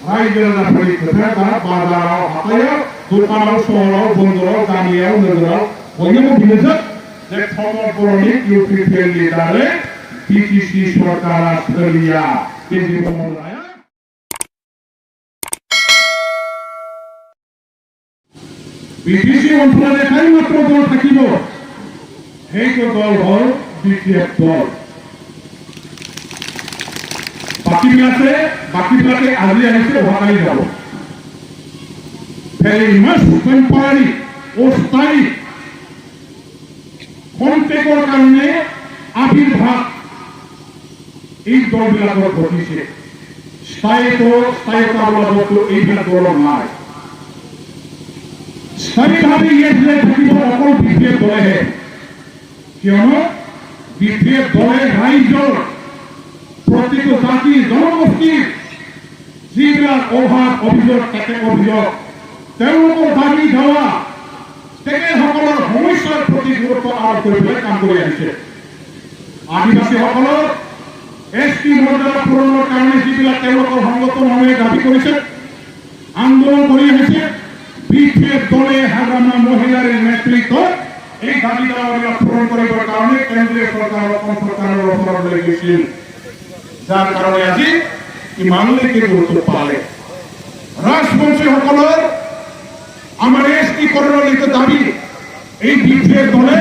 रायजोआव फैयोब्ला दा बाजाराव हाथायाव दखानाव सहराव बन्दराव गामियाव नोगोराव बयनोबो बिनोसै जे प्रमद बर'नि इउपिपिएलनि दारै बिटिसि सरकारा सोलिया बे जेबो मावनाया বিটিসি অঞ্চলে একমাত্র দল থাকিব সেইটো দল হল বিপিএফ দল। বাকীবিলাকে আজি আহিছে অহাকালি যাব। ভেরি মাছ টেম্পৰাৰী অস্থায়ী খন্তেকৰ কাৰণে আবিৰ্ভাৱ এই দলবিলাকৰ ঘটিছে। স্থায়ীতা বোলা বস্তু এইবিলাক দলৰ নাই। স্থায়ীভাৱে ইয়াত থাকিব অকল বিপিএফ দলেহে, কিয়নো বিপিএফ দলে ৰাইজৰ প্ৰতিটো জাতি জনগোষ্ঠীৰ যিবিলাক অভাৱ অভিযোগ তেওঁলোকৰ দাবী ধাৰা তেখেতসকলৰ সমস্যাৰ প্ৰতি গুৰুত্ব আৰোপ কৰিবলৈ কাম কৰি আহিছে। আদিবাসীসকলৰ এছটি মৰ্যাদা পূৰণৰ কাৰণে যিবিলাক তেওঁলোকৰ সংগঠনসমূহে দাবী কৰিছে, আন্দোলন কৰি আহিছে, বিপিএফ দলে হাগ্ৰামা মহিলাৰ নেতৃত্বত এই দাবী দাৱাবিলাক পূৰণ কৰিবৰ কাৰণে কেন্দ্ৰীয় চৰকাৰ অসম চৰকাৰৰ ওচৰলৈ গৈছিল, যাৰ কাৰণে আজি ইমানলৈকে গুৰুত্ব পালে। ৰাজবংশীসকলৰ আমাৰ এছটিকৰণৰ যিটো দাবী এই বিপিএফ দলে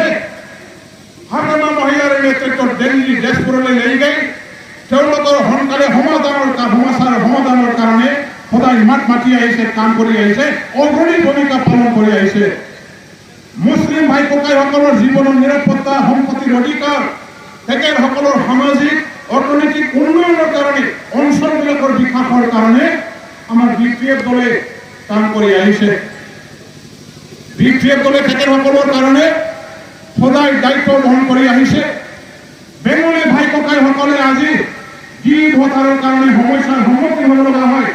হাগ্ৰামা মহিলাৰ নেতৃত্বত দিল্লী তেজপুৰলৈ লৈ গৈ তেওঁলোকৰ সোনকালে সমাধানৰ কাৰণে সদায় মাত মাতি আহিছে, কাম কৰি আহিছে, অগ্ৰণী ভূমিকা পালন কৰি আহিছে। মুছলিম ভাই ককাইসকলৰ জীৱনৰ নিৰাপত্তা, সম্পত্তিৰ অধিকাৰ, তেখেতসকলৰ সামাজিক অৰ্থনৈতিক উন্নয়নৰ কাৰণে, অঞ্চলবিলাকৰ বিকাশৰ কাৰণে আমাৰ বিপিএফ দলে কাম কৰি আহিছে। বিপিএফ দলে তেখেতসকলৰ কাৰণে সদায় দায়িত্ব বহন কৰি আহিছে। বেংগলী ভাই ককাইসকলে আজি গীত ভতাৰৰ কাৰণে সমস্যাৰ সন্মুখীন হ'ব লগা হয়।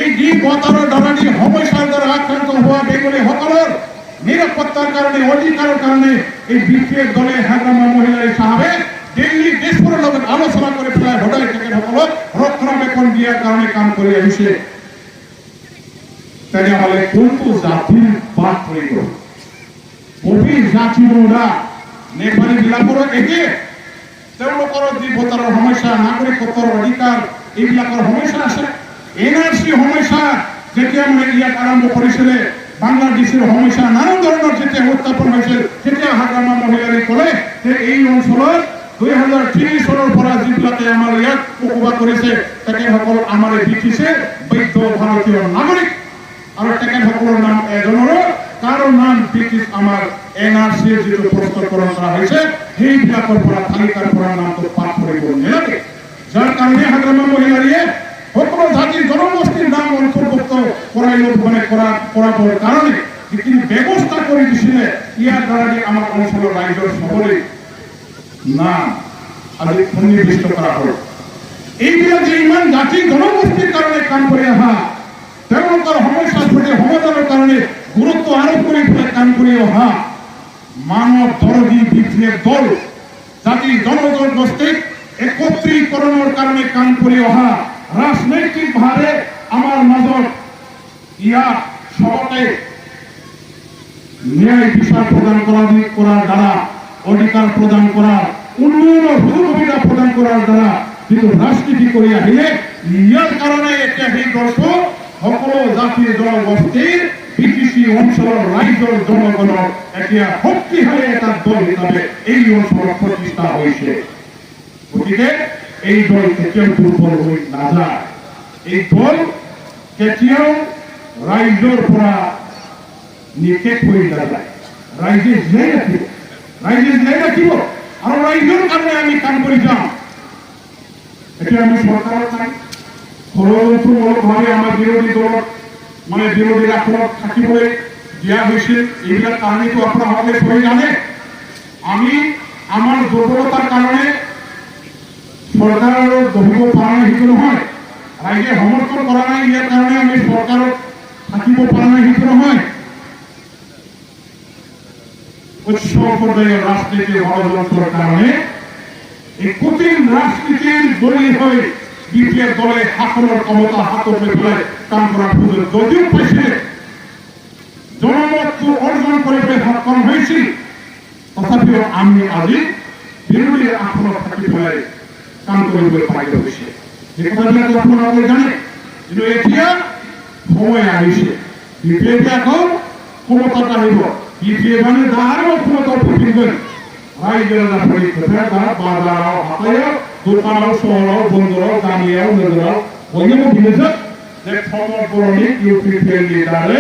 এই গীত ভতাৰৰ দ্বাৰা সমস্যাৰ দ্বাৰা আক্ৰান্ত হোৱা বেংগলীসকলৰ নিৰাপত্তাৰ কাৰণে, অধিকাৰৰ কাৰণে এই বিপিএফ দলে হাগ্ৰামা মহিলাৰ চাহাবে দিল্লী তেজপুৰৰ লগত আলোচনা কৰি পেলাই সদায় তেখেতসকলক ৰক্ষণাবেক্ষণ দিয়াৰ কাৰণে কাম কৰি আহিছে। তেনেহ'লে কোনটো জাতিৰ বাদ পৰিব? গভীৰ জাতিবোধা নেপালীবিলাকৰো একে, তেওঁলোকৰ যি ভোটাৰৰ সমস্যা, নাগৰিকত্বৰ অধিকাৰ, এইবিলাকৰ সমস্যা আছে। এনআৰচি সমস্যা যেতিয়া ইয়াত আৰম্ভ কৰিছিলে, বাংলাদেশৰ সমস্যা নানান ধৰণৰ যেতিয়া উত্থাপন হৈছিল, তেতিয়া হাগ্ৰামা মহিলাই ক'লে যে এই অঞ্চলত 2003 চনৰ পৰা যিবিলাকে আমাৰ ইয়াত বসবাস কৰিছে তেখেতসকল আমাৰ ব্ৰিটিছে বৈধ ভাৰতীয় নাগৰিক, আৰু তেখেতসকলৰ নাম এজনৰো কাৰো নাম ব্ৰিটিছ আমাৰ এনআৰচিৰ যিটো প্ৰস্তুতকৰণ কৰা হৈছে সেইবিলাকৰ পৰা তালিকাৰ পৰা নামটো পাঠ কৰিব নালাগে। যাৰ কাৰণে হাগ্ৰামা মহিলাৰীয়ে সকলো জাতিৰ জনগোষ্ঠীৰ নাম অন্তৰ্ভুক্ত কৰাবৰ কাৰণে যিখিনি ব্যৱস্থা কৰি দিছিলে, ইয়াৰ দ্বাৰা আমাৰ অঞ্চলৰ ৰাইজৰ সবলে নাম আজি সন্নিৱিষ্ট কৰা হ'ল। এইবিলাক যে ইমান জাতি জনগোষ্ঠীৰ কাৰণে কাম কৰি অহা, তেওঁলোকৰ সমস্যাৰ প্ৰতি সমাধানৰ কাৰণে গুৰুত্ব আৰোপ কৰি পেলাই কাম কৰি অহা মানৱ দৰদী বিপিএফ দল, জাতি জনগোষ্ঠীক একত্ৰীকৰণৰ কাৰণে কাম কৰি অহা, ৰাজনৈতিকভাৱে আমাৰ মাজত ইয়াক সবকে ন্যায় বিচাৰ প্ৰদান কৰাৰ দ্বাৰা, অধিকাৰ প্ৰদান কৰাৰ, উন্নয়নৰ সুবিধা প্ৰদান কৰাৰ দ্বাৰা যিটো ৰাজনীতি কৰি আহিলে, ইয়াৰ কাৰণে এতিয়া সেই দলটো সকলো জাতিৰ জনগোষ্ঠীৰ বিটিসি অঞ্চলৰ ৰাইজৰ জনগণৰ এতিয়া শক্তিশালী এটা দল হিচাপে এই অঞ্চলত প্ৰতিষ্ঠা হৈছে। গতিকে এই দল কেতিয়াও দুৰ্বল হৈ নাযায়। এই দল কেতিয়াও ৰাইজৰ পৰা নিষেধ হৈ নাযায়। ৰাইজে জীয়াই ৰাখিব আৰু ৰাইজৰ কাৰণে আমি কাম কৰি যাম। এতিয়া আমি চৰকাৰৰ নাই, সৰলমূলকভাৱে আমাৰ বিৰোধী দলত বিৰোধী আসনত থাকিবলৈ দিয়া হৈছিল। এইবিলাক কাহিনীটো আপোনালোকে সবেই জানে। আমি আমাৰ দুৰ্বলতাৰ কাৰণে চৰকাৰৰ বহিব পৰা নাই সেইটো নহয়, ৰাইজে সমৰ্থন কৰা নাই ইয়াৰ কাৰণে আমি চৰকাৰত থাকিব পৰা নাই সেইটো নহয়। উচ্চ পৰ্যায়ৰ ৰাজনীতিৰ ষড়যন্ত্ৰৰ কাৰণে এই কঠিন ৰাজনীতিৰ বলি হৈ বিপিএফ দলে হাসনের ক্ষমতা হাতর পেলে কাম করার সুযোগ যদিও পাইছে জনমত অর্জন করে সক্ষম হয়েছি তথাপিও আমি আজি বিরোধী আসনত থাকি পেলাই কাম কৰিবলৈ পাৰিব হৈছে এই কথাবিলাক আপোনালোকে জানে কিন্তু এতিয়া সময় আহিছে বিপিএফে আকৌ ক্ষমতাত আহিব বিপিএফ মানে দাঁড়ানো ক্ষমতা ফুটিবেন রাজ্যের পরীক্ষা বাজার হাতায় দোকান শহর বন্দর গামিয়াও নগরাও অন্যান্য বিদেশে যে সমপরণী ইউপিপিএল লিডারে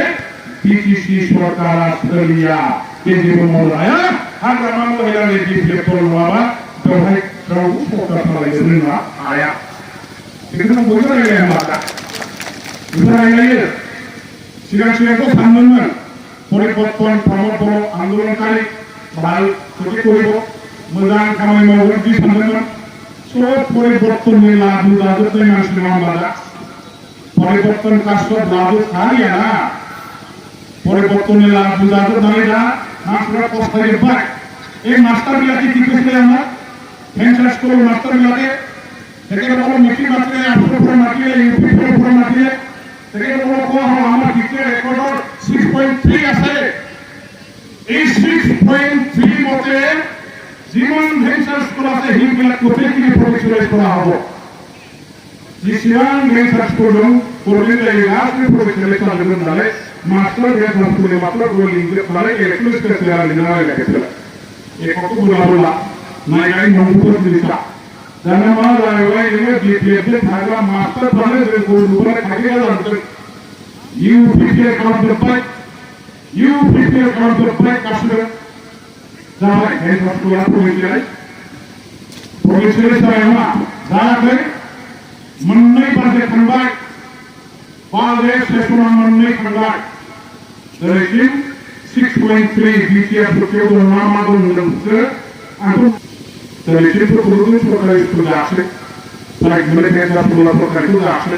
পিটিসি সরকার অস্ট্রেলিয়া কেন্দ্রীয় মন্ত্রণালয় হাজার মহিলা বিপিএফ তলবাবা দোহাই রাউ সরকার চালাইছেন না আয়া এখানে বোঝা গেল আমরা বোঝা গেল সিগাং সিগাং সামনে পরিবর্তন প্রমোদন আন্দোলনকারী ভাল ক্ষতি কৰিব মোজাং খামাই মাवगोन কি সামনে সব পরিবর্তন লাভ লাভতে মানুষ নামালা পরিবর্তন কাজ লাভ খাইয়া না পরিবর্তন লাভ লাভ দাঁড়িয়ে মাস্টার পোস্টারে বাক এই মাস্টার বিলাকে কি করতে আমরা ফেন্সার স্কুল মাস্টার বিলাকে থেকে বড় মিটি মাত্রে 800 পুরো মাটিয়ে ইউপি পুরো মাটিয়ে থেকে বড় কোয়া আমার টিকে রেকর্ড 6.3 আছে এই 6.3 মতে জীবন ভেঞ্চার স্কুল আছে হিমবিলাক কোথায় কি পরিচালনা করা হবে জীবন ভেঞ্চার স্কুল করলে এই রাষ্ট্রীয় পরিচালনা করবেন নালে মাস্টার ভেঞ্চার স্কুলে মাত্র গোলিং নালে এক্সক্লুসিভ স্পেশাল নির্ণয় লেখেছিল এই কত বলা নাই গাই নমুনা দিছা জানা মা রায়ওয়াই এর বিপিএফ থাকা মাস্টার মানে যে গোলুরা থাকে জানতে ইউপিপিএ কাউন্টারপার্ট ইউপিপিএ কাউন্টারপার্ট আসলে যারা এই সবগুলা পরিচয় সায়মা যারা করে মন্নই পাশে খন্ডায় পালে সেশন মন্নই খন্ডায় রেজিম 6.3 বিটিএফ কেউ নামাগো নিরন্তে আগুন রেজিম পুরোদুন সরকারি স্কুলে আসে তাই মনে কেন্দ্র পুরো সরকারি স্কুলে আসে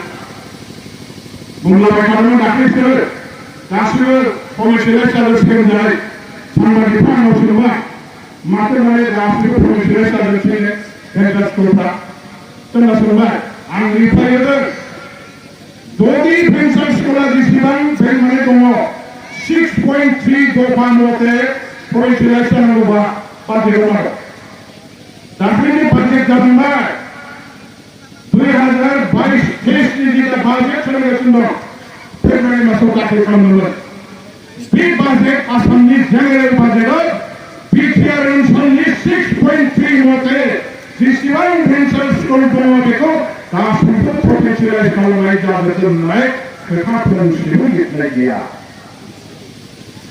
বুমলা বাইকানো ডাকিছিল রাষ্ট্রীয় কমিশনের সদস্য যায় সাংবাদিক আলোচনা মাত্র মানে রাষ্ট্রীয় কমিশনের সদস্য হেডাস কোটা তোমরা শুনবা আমি রিফাইডার যদি পেনশন স্কুল দিছিলাম সেই মানে তোমরা 6.3 দোকান মতে পরিচালনা হবা বাজেট হলো তারপরে বাজেট জানবা 2022 দেশ নিয়ে বাজেট চলে গেছিল ফেব্রুয়ারি মাসে কাছে কমলো স্পিড বাজেট আসামনি জেনারেল বাজেট বিটিআর ইনশনলি 6.3 মতে 61 ভেঞ্চার স্কুল বনাবেকো তা সম্পূর্ণ প্রফেশনাল কলমাই যাবে নয় সেটা প্রমোশন ইতনা গিয়া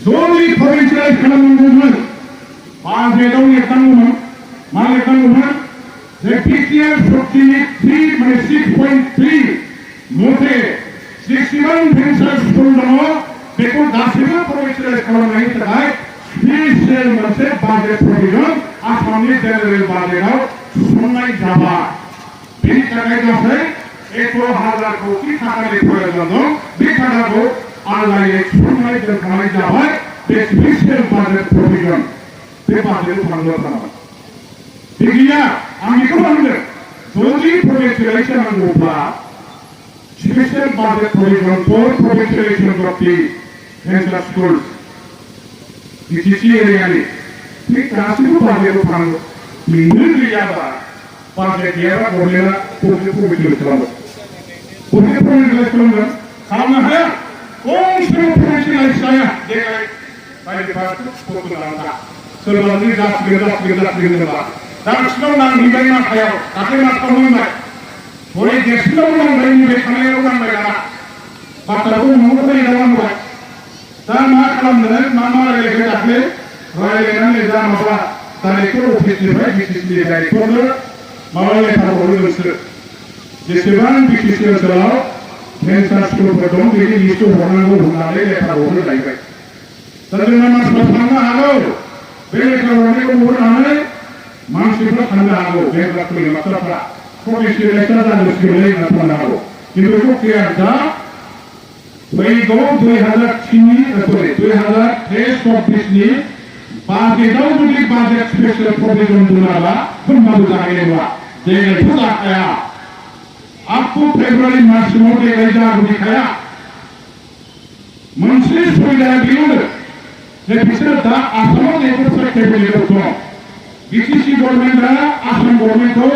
যদি প্রফেশনাল কলমাই বাজেটও ইতনা মানে ইতনা যে বিটিআর 43 মানে 6.3 মতে 61 ভেঞ্চার স্কুল বনাও বেকো দাসিমা প্রফেশনাল কলমাই তাই স্পেশাল মানে বাজেট প্রভিশন আসামনি জেনারেল বাজেটও শুনাই যাবা এই টাকায় আছে 1,000 কোটি টাকার প্রয়োজন বিটাকাবো আলাইয়ে শুনাই যাবা যাবা স্পেশাল বাজেট প্রভিশন তে বাজেট ভালো না দেখিয়া আমি তো বলতে যদি প্রফেশনাল আনবা special budget provision for professional করতে ভেঞ্চার স্কুল ডিসি এরিয়ালে ঠিক রাষ্ট্রীয় বাজেট ভালো মিনিট লিয়াবা বাজেট এরা বলেরা প্রফেশনাল সামনে হয় কোন প্রফেশনাল সায়া দেখাই বাইরে পাস প্রফেশনাল সরবানি রাষ্ট্রীয় রাষ্ট্র নাম নিবাই না খায়াও তাকে না কমন না ওই দেশলো নাম নিবে খায়াও নাম না বাতাবো মঙ্গলে রাম হয় তার মা খালামদের মামা লেগে রাখলে রয়্যাল এনে যা মাসা তার একটু অফিসে ভাই বিসিসি গাড়ি পড়লো মাওয়ালে খারাপ হলো যে সেবান বিসিসি চালাও ভেঞ্চার স্কুল প্রথম থেকে লিস্ট বানানো ভুলালে লেখা হলো লাইবে তাদের নাম সামনে আগো বেলে কারণে কোন আনে মানসিক ঠান্ডা আগো বেলা করে মাত্রা প্রফেশনাল স্টাডি স্কুলে না ঠান্ডা আগো কিন্তু কি আটা वही दो 2023 ni बाजे दाउ दुली बाजे स्पेशल प्रोविजन दुनाला फुन्ना बुजागे वा जेगे फुजा आया up to February maximum de gaida dikhaya monthly suida biund je bisar da asam de kursa cabinet ko BCC government da asam government ko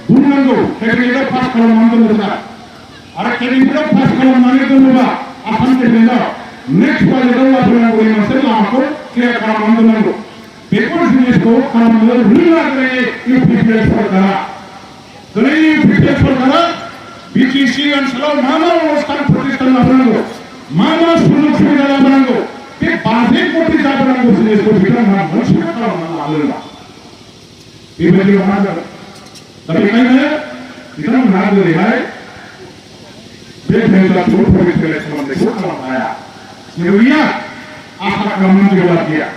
bunango cabinet pass karan mandal da ar cabinet pass karan mandal da asam cabinet next budget la bunango ni masala ko clear karan mandal paper जिनिस को काम में रुला करे ये fitness पर करा तो नहीं फिटनेस पर करा बीसीसी अंचलों मामा व्यवस्था प्रतिष्ठान बनाएंगे मामा सुलभ सुविधा बनाएंगे के बाधे को भी जा बनाएंगे जिनिस को फिटनेस ना मनुष्य का काम ना आलेगा ये बच्चे हमारा तभी कहीं है इतना नाद ले है देख नहीं तो छोड़ छोड़ के लेकर हम देखो काम आया ये भैया आखिर काम ने जो बात किया